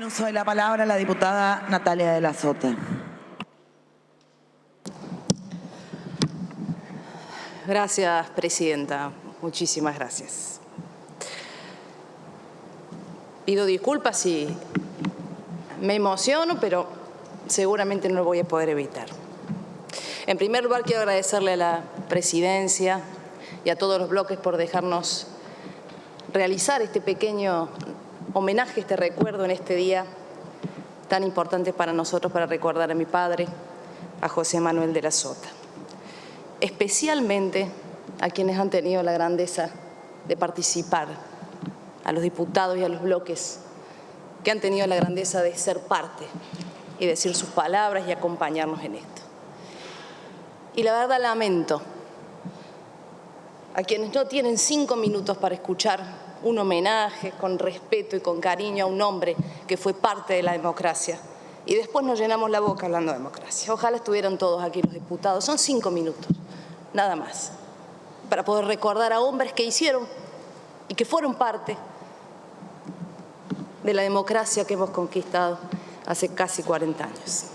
en uso de la palabra la diputada Natalia de la Sota. Gracias, presidenta. Muchísimas gracias. Pido disculpas si me emociono, pero seguramente no lo voy a poder evitar. En primer lugar, quiero agradecerle a la presidencia y a todos los bloques por dejarnos realizar este pequeño homenaje, este recuerdo en este día tan importante para nosotros, para recordar a mi padre, a José Manuel de la Sota. Especialmente a quienes han tenido la grandeza de participar, a los diputados y a los bloques que han tenido la grandeza de ser parte y decir sus palabras y acompañarnos en esto. Y la verdad lamento a quienes no tienen 5 minutos para escuchar un homenaje con respeto y con cariño a un hombre que fue parte de la democracia y después nos llenamos la boca hablando de democracia. Ojalá estuvieran todos aquí los diputados. Son 5 minutos, nada más, para poder recordar a hombres que hicieron y que fueron parte de la democracia que hemos conquistado hace casi 40 años.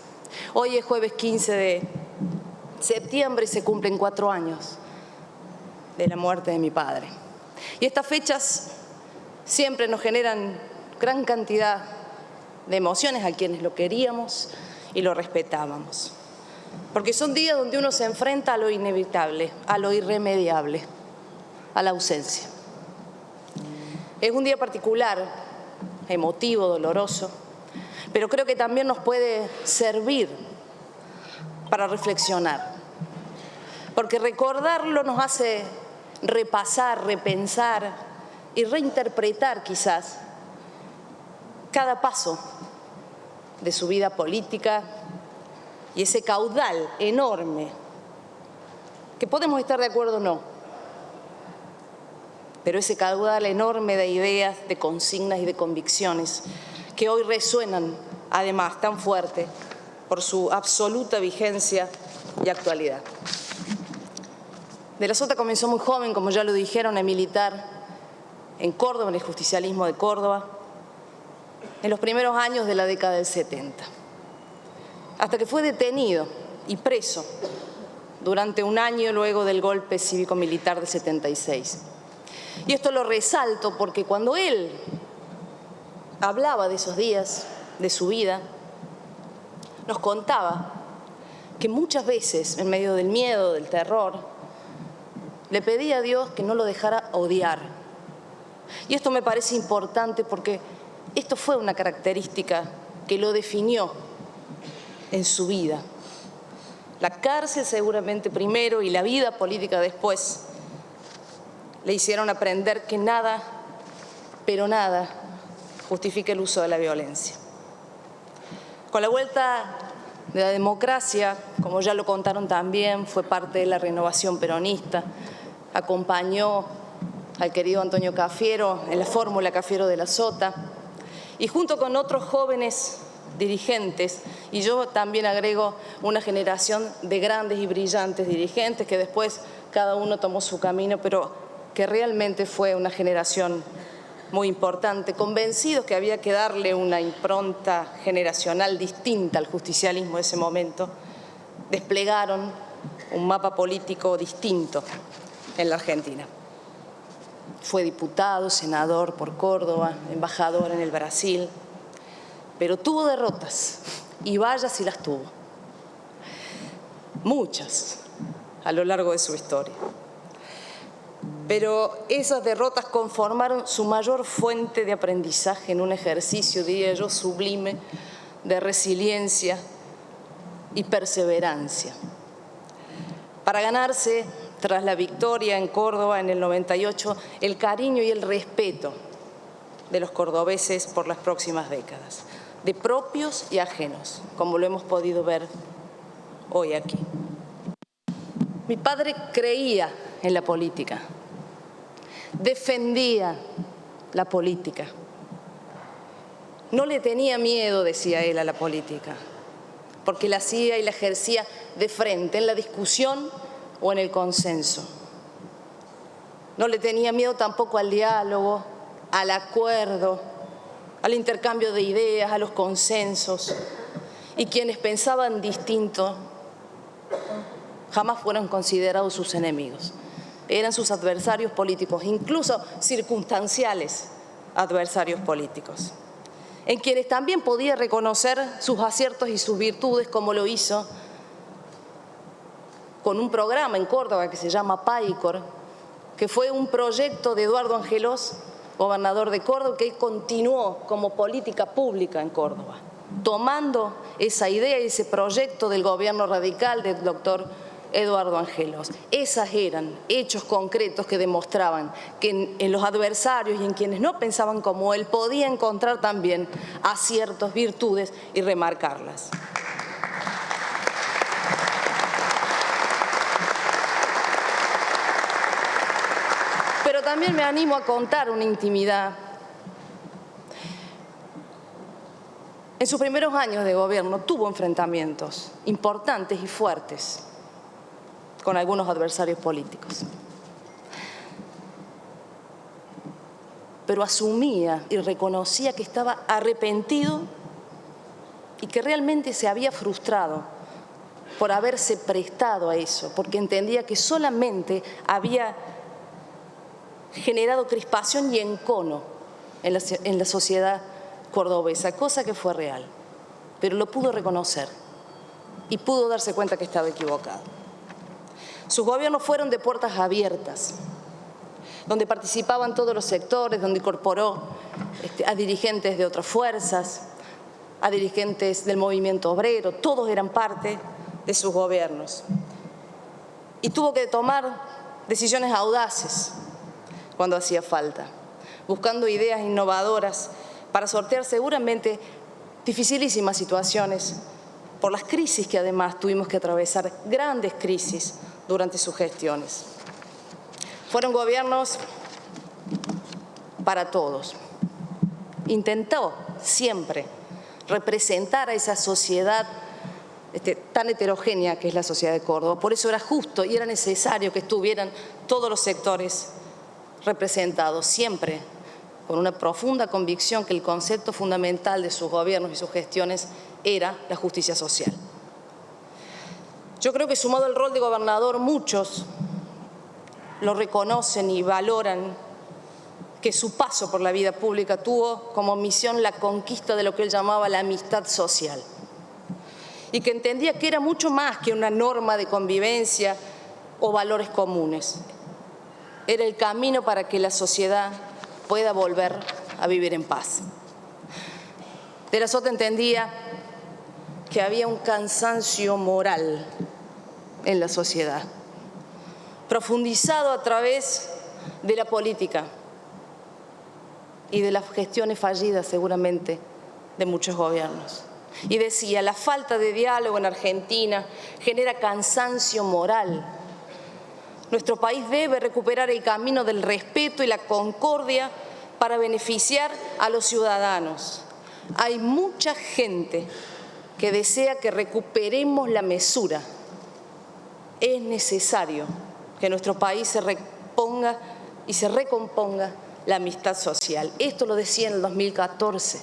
Hoy es jueves 15 de septiembre y se cumplen 4 años de la muerte de mi padre. Y estas fechas siempre nos generan gran cantidad de emociones a quienes lo queríamos y lo respetábamos. Porque son días donde uno se enfrenta a lo inevitable, a lo irremediable, a la ausencia. Es un día particular, emotivo, doloroso, pero creo que también nos puede servir para reflexionar. Porque recordarlo nos hace repasar, repensar y reinterpretar quizás cada paso de su vida política y ese caudal enorme, que podemos estar de acuerdo o no, pero ese caudal enorme de ideas, de consignas y de convicciones que hoy resuenan además tan fuerte por su absoluta vigencia y actualidad. De la Sota comenzó muy joven, como ya lo dijeron, a militar en Córdoba, en el justicialismo de Córdoba, en los primeros años de la década del 70, hasta que fue detenido y preso durante un año luego del golpe cívico-militar de 76. Y esto lo resalto porque cuando él hablaba de esos días, de su vida, nos contaba que muchas veces, en medio del miedo, del terror, le pedía a Dios que no lo dejara odiar. Y esto me parece importante porque esto fue una característica que lo definió en su vida. La cárcel seguramente primero y la vida política después le hicieron aprender que nada, pero nada, justifica el uso de la violencia. Con la vuelta de la democracia, como ya lo contaron también, fue parte de la renovación peronista, acompañó al querido Antonio Cafiero en la fórmula Cafiero de la Sota y junto con otros jóvenes dirigentes, y yo también agrego una generación de grandes y brillantes dirigentes que después cada uno tomó su camino, pero que realmente fue una generación muy importante, convencidos que había que darle una impronta generacional distinta al justicialismo de ese momento, desplegaron un mapa político distinto en la Argentina. Fue diputado, senador por Córdoba, embajador en el Brasil, pero tuvo derrotas, y vaya si las tuvo. Muchas a lo largo de su historia. Pero esas derrotas conformaron su mayor fuente de aprendizaje en un ejercicio, diría yo, sublime de resiliencia y perseverancia. Para ganarse, tras la victoria en Córdoba en el 98, el cariño y el respeto de los cordobeses por las próximas décadas, de propios y ajenos, como lo hemos podido ver hoy aquí. Mi padre creía en la política. Defendía la política. No le tenía miedo, decía él, a la política, porque la hacía y la ejercía de frente, en la discusión o en el consenso. No le tenía miedo tampoco al diálogo, al acuerdo, al intercambio de ideas, a los consensos. Y quienes pensaban distinto jamás fueron considerados sus enemigos. Eran sus adversarios políticos, incluso circunstanciales adversarios políticos, en quienes también podía reconocer sus aciertos y sus virtudes, como lo hizo con un programa en Córdoba que se llama PAICOR, que fue un proyecto de Eduardo Angelós, gobernador de Córdoba, que continuó como política pública en Córdoba, tomando esa idea y ese proyecto del gobierno radical del doctor Eduardo Angelós. Esos eran hechos concretos que demostraban que en los adversarios y en quienes no pensaban como él podía encontrar también aciertos, virtudes y remarcarlas. Pero también me animo a contar una intimidad. En sus primeros años de gobierno tuvo enfrentamientos importantes y fuertes con algunos adversarios políticos. Pero asumía y reconocía que estaba arrepentido y que realmente se había frustrado por haberse prestado a eso, porque entendía que solamente había generado crispación y encono en la sociedad cordobesa, cosa que fue real, pero lo pudo reconocer y pudo darse cuenta que estaba equivocado. Sus gobiernos fueron de puertas abiertas, donde participaban todos los sectores, donde incorporó a dirigentes de otras fuerzas, a dirigentes del movimiento obrero, todos eran parte de sus gobiernos. Y tuvo que tomar decisiones audaces cuando hacía falta, buscando ideas innovadoras para sortear seguramente dificilísimas situaciones por las crisis que además tuvimos que atravesar, grandes crisis durante sus gestiones. Fueron gobiernos para todos. Intentó siempre representar a esa sociedad tan heterogénea que es la sociedad de Córdoba. Por eso era justo y era necesario que estuvieran todos los sectores representados, siempre con una profunda convicción que el concepto fundamental de sus gobiernos y sus gestiones era la justicia social. Yo creo que sumado al rol de gobernador, muchos lo reconocen y valoran que su paso por la vida pública tuvo como misión la conquista de lo que él llamaba la amistad social y que entendía que era mucho más que una norma de convivencia o valores comunes. Era el camino para que la sociedad pueda volver a vivir en paz. De la Sota entendía que había un cansancio moral en la sociedad, profundizado a través de la política y de las gestiones fallidas seguramente de muchos gobiernos. Y decía, la falta de diálogo en Argentina genera cansancio moral. Nuestro país debe recuperar el camino del respeto y la concordia para beneficiar a los ciudadanos. Hay mucha gente que desea que recuperemos la mesura. Es necesario que nuestro país se reponga y se recomponga la amistad social. Esto lo decía en el 2014.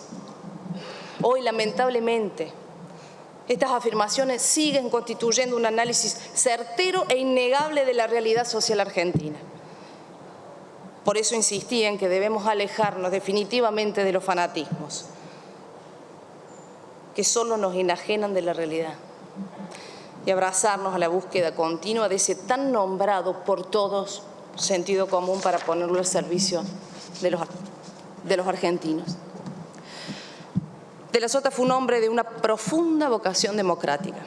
Hoy, lamentablemente, estas afirmaciones siguen constituyendo un análisis certero e innegable de la realidad social argentina. Por eso insistí en que debemos alejarnos definitivamente de los fanatismos, que solo nos enajenan de la realidad, y abrazarnos a la búsqueda continua de ese tan nombrado por todos sentido común para ponerlo al servicio de los argentinos. De la Sota fue un hombre de una profunda vocación democrática,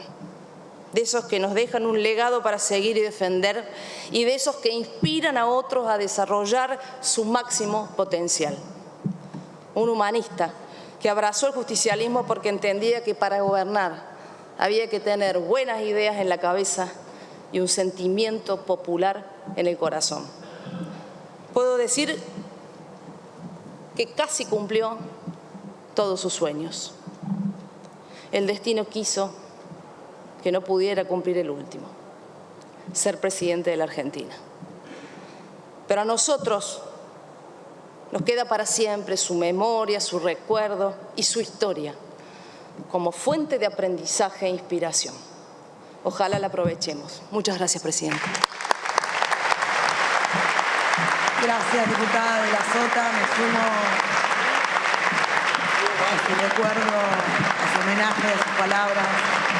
de esos que nos dejan un legado para seguir y defender, y de esos que inspiran a otros a desarrollar su máximo potencial. Un humanista que abrazó el justicialismo porque entendía que para gobernar había que tener buenas ideas en la cabeza y un sentimiento popular en el corazón. Puedo decir que casi cumplió todos sus sueños. El destino quiso que no pudiera cumplir el último, ser presidente de la Argentina. Pero a nosotros Nos queda para siempre su memoria, su recuerdo y su historia como fuente de aprendizaje e inspiración. Ojalá la aprovechemos. Muchas gracias, Presidenta. Gracias, diputada de la Sota. Me sumo a su recuerdo, a su homenaje, a sus palabras.